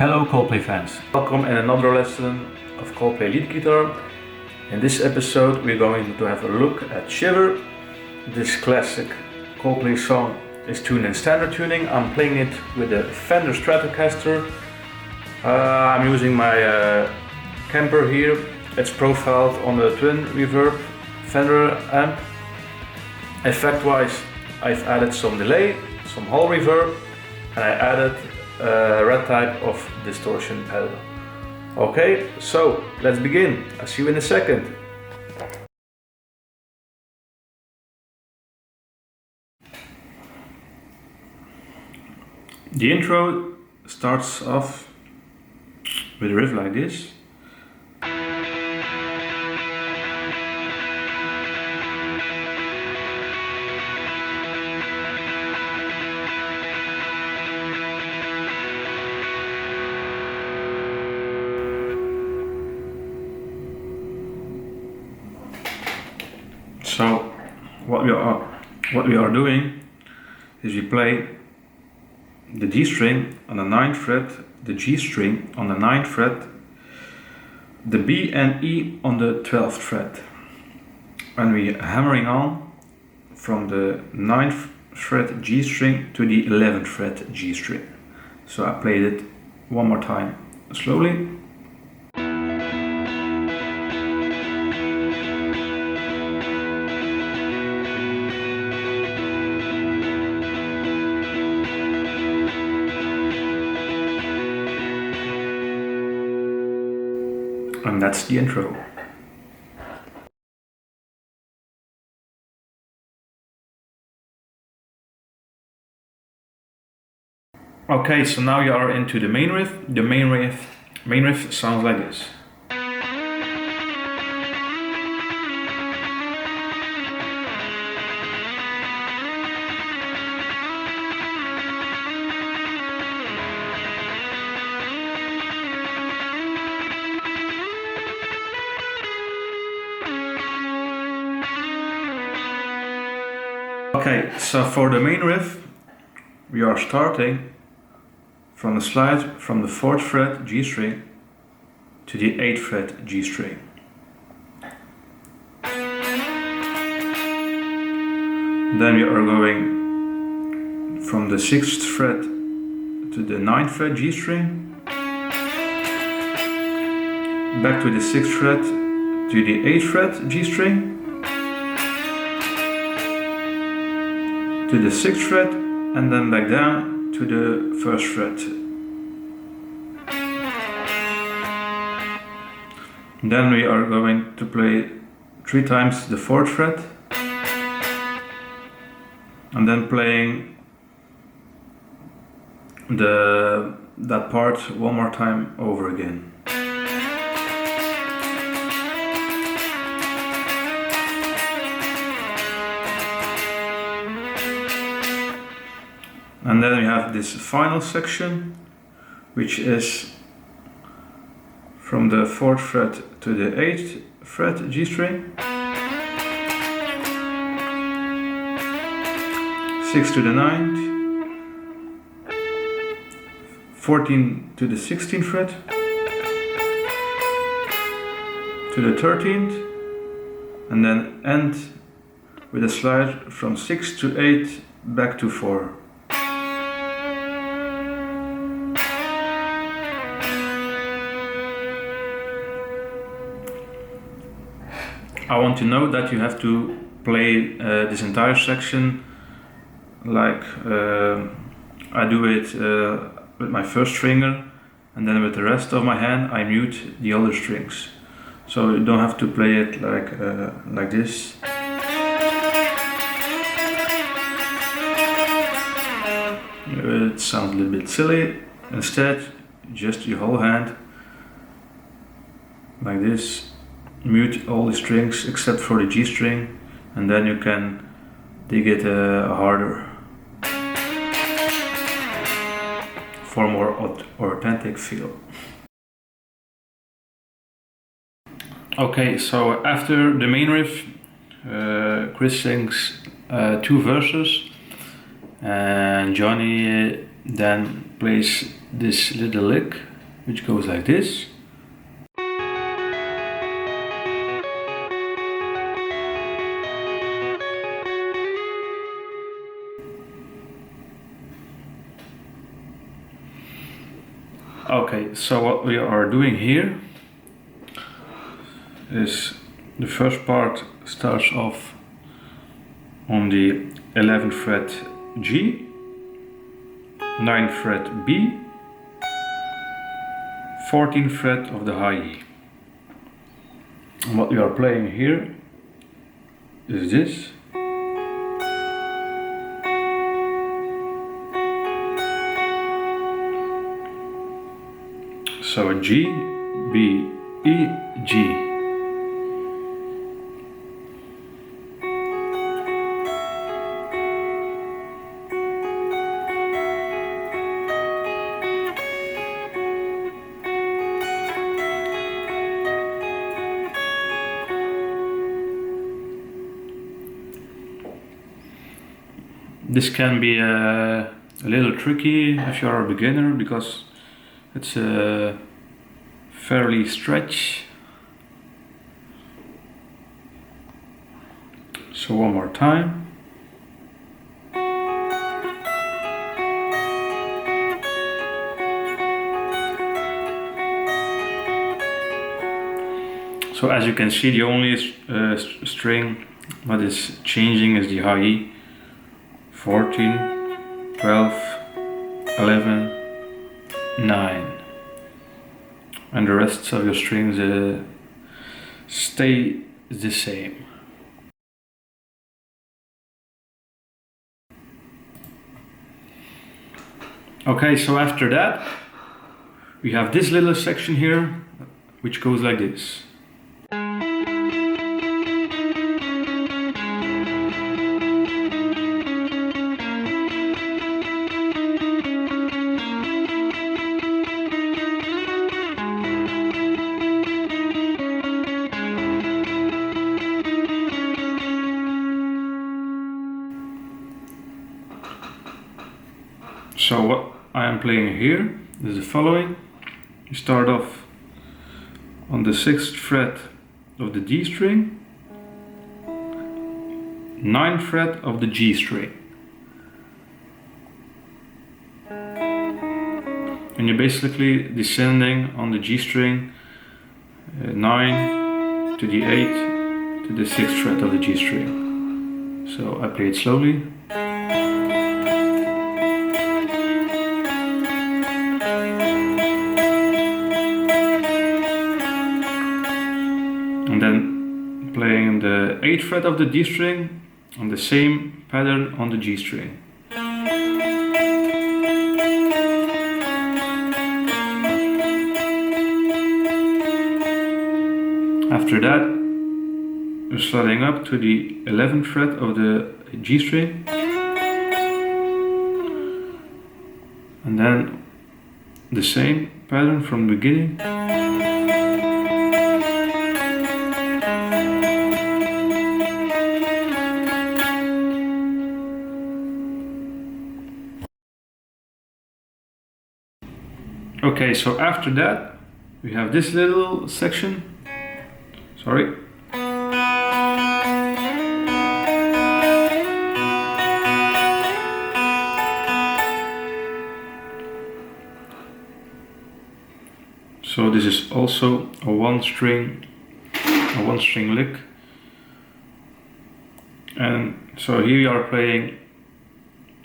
Hello Coldplay fans, welcome in another lesson of Coldplay lead guitar. In this episode we're going to have a look at Shiver. This classic Coldplay song is tuned in standard tuning. I'm playing it with a Fender Stratocaster. I'm using my Kemper here. It's profiled on the twin reverb Fender amp. Effect wise, I've added some delay, some hall reverb, and I added a red type of distortion pedal. Okay, so let's begin. I'll see you in a second. The intro starts off with a riff like this. So what we are doing is we play the G string on the 9th fret, the G string on the 9th fret, the B and E on the 12th fret, and we are hammering on from the 9th fret G string to the 11th fret G string. So I played it one more time slowly. And that's the intro. Okay, so now you are into the main riff. The main riff sounds like this. Okay, so for the main riff, we are starting from the slide from the 4th fret G string to the 8th fret G string. Then we are going from the 6th fret to the 9th fret G string, back to the 6th fret to the 8th fret G string, to the 6th fret, and then back down to the 1st fret. Then we are going to play 3 times the 4th fret, and then playing that part one more time over again. And then we have this final section, which is from the 4th fret to the 8th fret G string, 6 to the 9th, 14 to the 16th fret, to the 13th, and then end with a slide from 6 to 8 back to 4. I want to note that you have to play this entire section like I do it with my first finger, and then with the rest of my hand I mute the other strings. So you don't have to play it like this. It sounds a little bit silly. Instead, just your whole hand like this. Mute all the strings except for the G string, and then you can dig it harder for a more authentic feel. Okay, so after the main riff, Chris sings 2 verses, and Johnny then plays this little lick which goes like this. Okay, so what we are doing here is the first part starts off on the 11th fret G, 9th fret B, 14th fret of the high E. And what we are playing here is this. So a G, B, E, G. This can be a little tricky if you are a beginner, because it's fairly stretch. So one more time. So as you can see, the only string that is changing is the high E. 14, 12, 11, 9. And the rest of your strings stay the same. Okay, so after that we have this little section here, which goes like this. So what I am playing here is the following. You start off on the 6th fret of the D string, 9th fret of the G string. And you're basically descending on the G string 9 to the 8 to the 6th fret of the G string. So I play it slowly. And then playing the 8th fret of the D string on the same pattern on the G string. After that, you're sliding up to the 11th fret of the G string, and then the same pattern from the beginning. Okay, so after that we have this little section. Sorry. So this is also a one string lick. And so here we are playing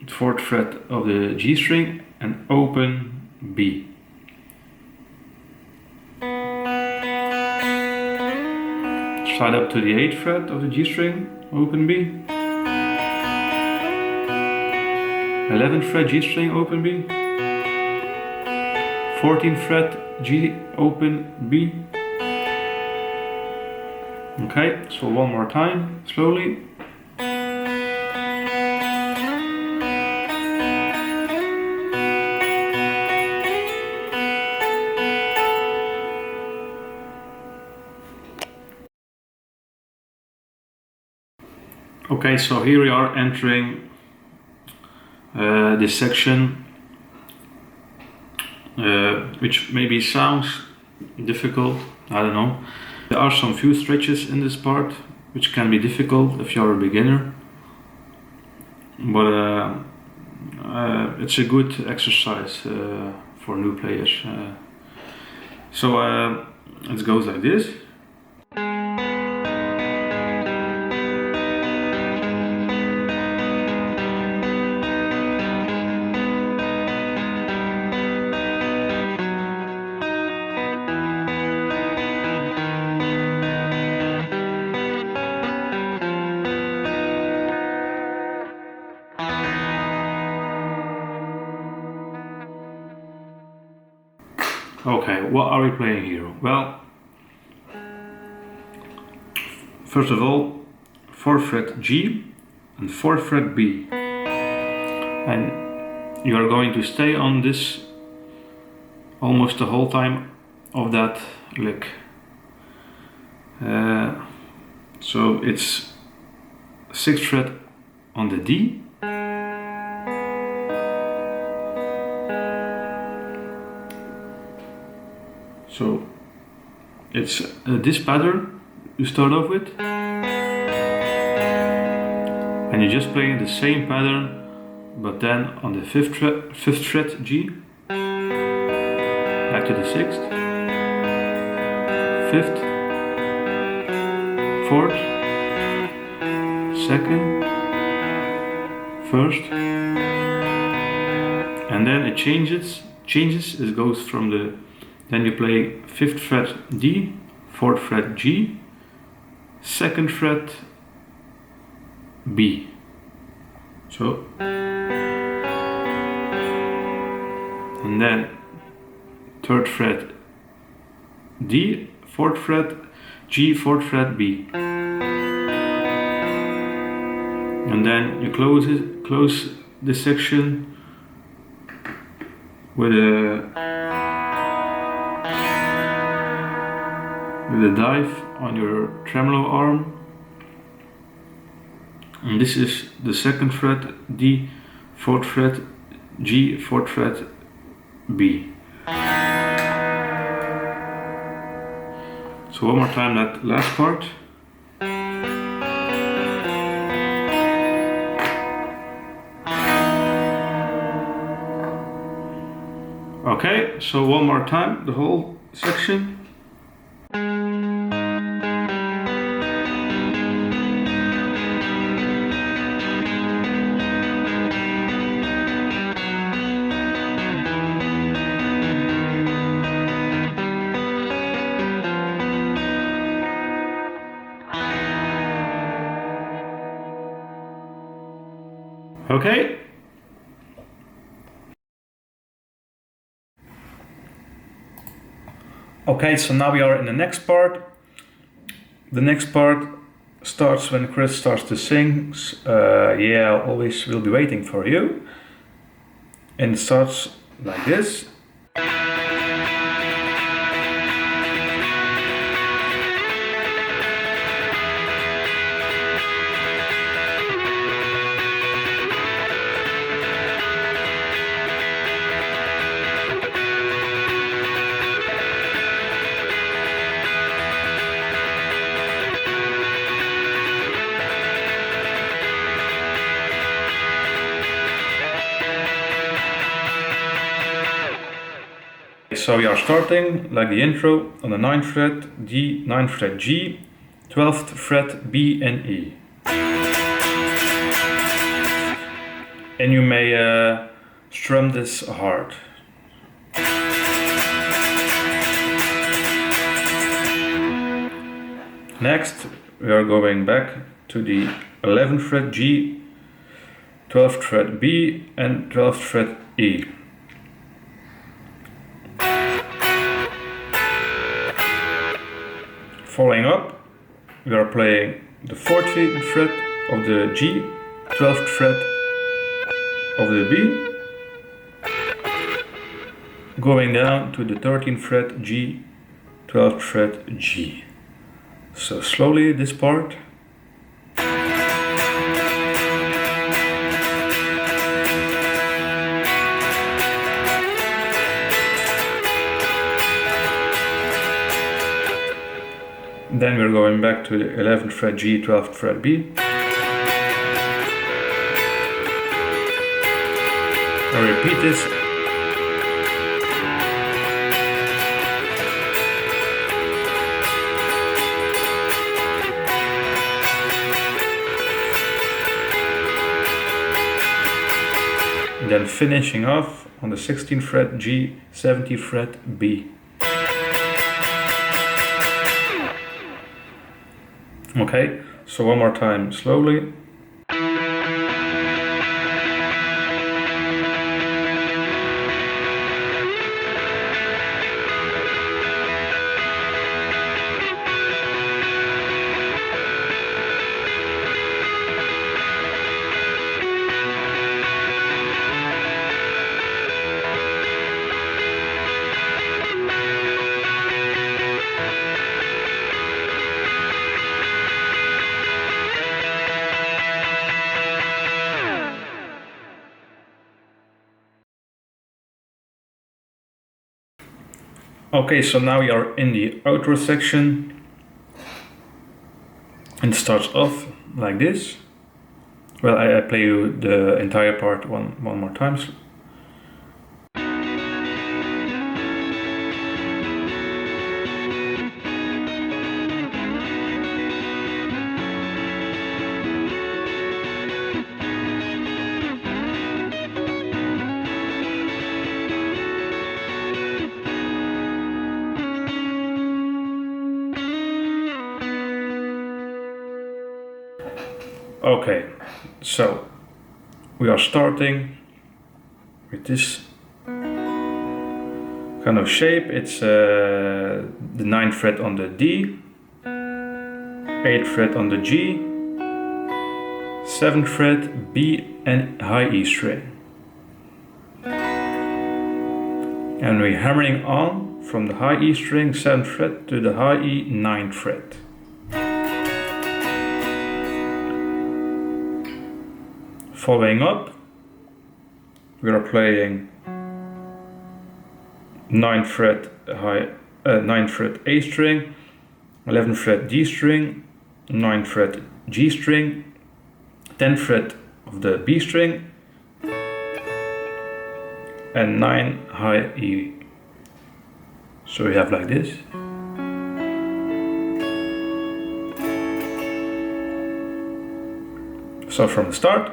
the 4th fret of the G string and open B. Slide up to the 8th fret of the G string, open B. 11th fret G string, open B. 14th fret G, open B. Okay, so one more time, slowly. Okay, so here we are entering this section which maybe sounds difficult, I don't know. There are some few stretches in this part which can be difficult if you're a beginner, but it's a good exercise for new players. So it goes like this. Okay, what are we playing here? Well, first of all, 4th fret G and 4th fret B, and you are going to stay on this almost the whole time of that lick. So it's 6th fret on the D, so it's this pattern you start off with, and you just play the same pattern, but then on the 5th fret G, back to the 6th, 5th, 4th, 2nd, 1st, and then it changes. It goes from the, then you play 5th fret D, 4th fret G, 2nd fret B. So, and then 3rd fret D, 4th fret G, 4th fret B. And then you close this section with a dive on your tremolo arm, and this is the 2nd fret D, 4th fret G, 4th fret B. So one more time that last part. Okay, so one more time the whole section. Okay. Okay, so now we are in the next part. The next part starts when Chris starts to sing. Yeah, I always will be waiting for you. And it starts like this. So we are starting like the intro on the 9th fret D, 9th fret G, 12th fret B and E. And you may strum this hard. Next we are going back to the 11th fret G, 12th fret B and 12th fret E. Following up, we are playing the 14th fret of the G, 12th fret of the B, going down to the 13th fret G, 12th fret G. So slowly this part. Then we're going back to the 11th fret G, 12th fret B. I repeat this. And then finishing off on the 16th fret G, 17th fret B. Okay, so one more time slowly. Okay, so now we are in the outro section, and it starts off like this. Well, I play you the entire part one more time. Okay, so we are starting with this kind of shape. It's the 9th fret on the D, 8th fret on the G, 7th fret B and high E string. And we're hammering on from the high E string 7th fret to the high E 9th fret. Following up, we are playing 9th fret A string, 11th fret D string, 9th fret G string, 10th fret of the B string, and 9 high E. So we have like this. So from the start.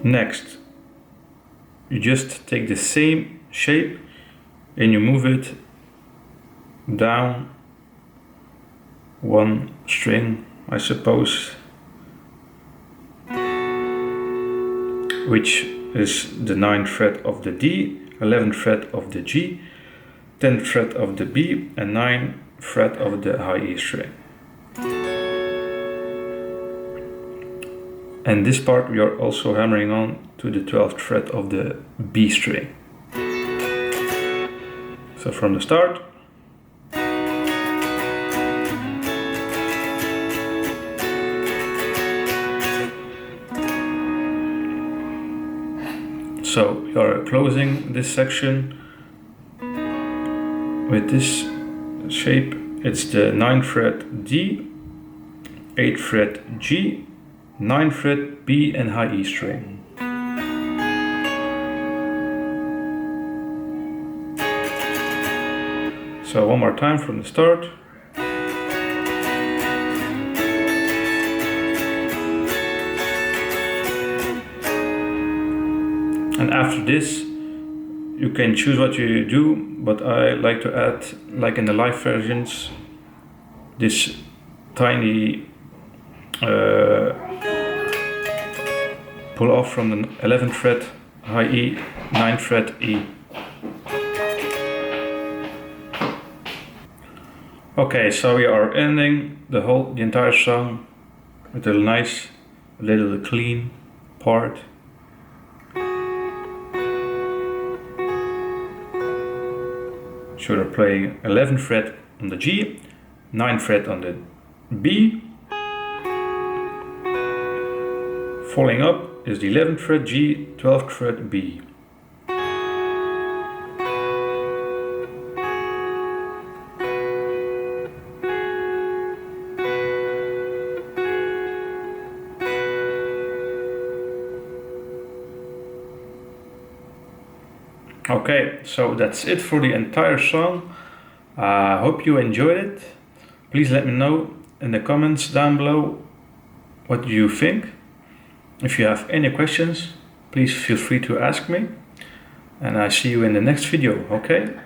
Next, you just take the same shape and you move it down one string, I suppose, which is the 9th fret of the D, 11th fret of the G, 10th fret of the B, and 9th fret of the high E string. And this part we are also hammering on to the 12th fret of the B string. So from the start. So we are closing this section with this shape. It's the 9th fret D, 8th fret G, 9th fret B and high E string. So one more time from the start. And after this, you can choose what you do, but I like to add, like in the live versions, this tiny pull off from the 11th fret high E, 9th fret E. Okay, so we are ending the entire song with a nice, little clean part. So we're playing 11th fret on the G, 9th fret on the B. Following up is the 11th fret G, 12th fret B. Okay, so that's it for the entire song. I hope you enjoyed it. Please let me know in the comments down below what you think. If you have any questions, please feel free to ask me. And I see you in the next video, okay?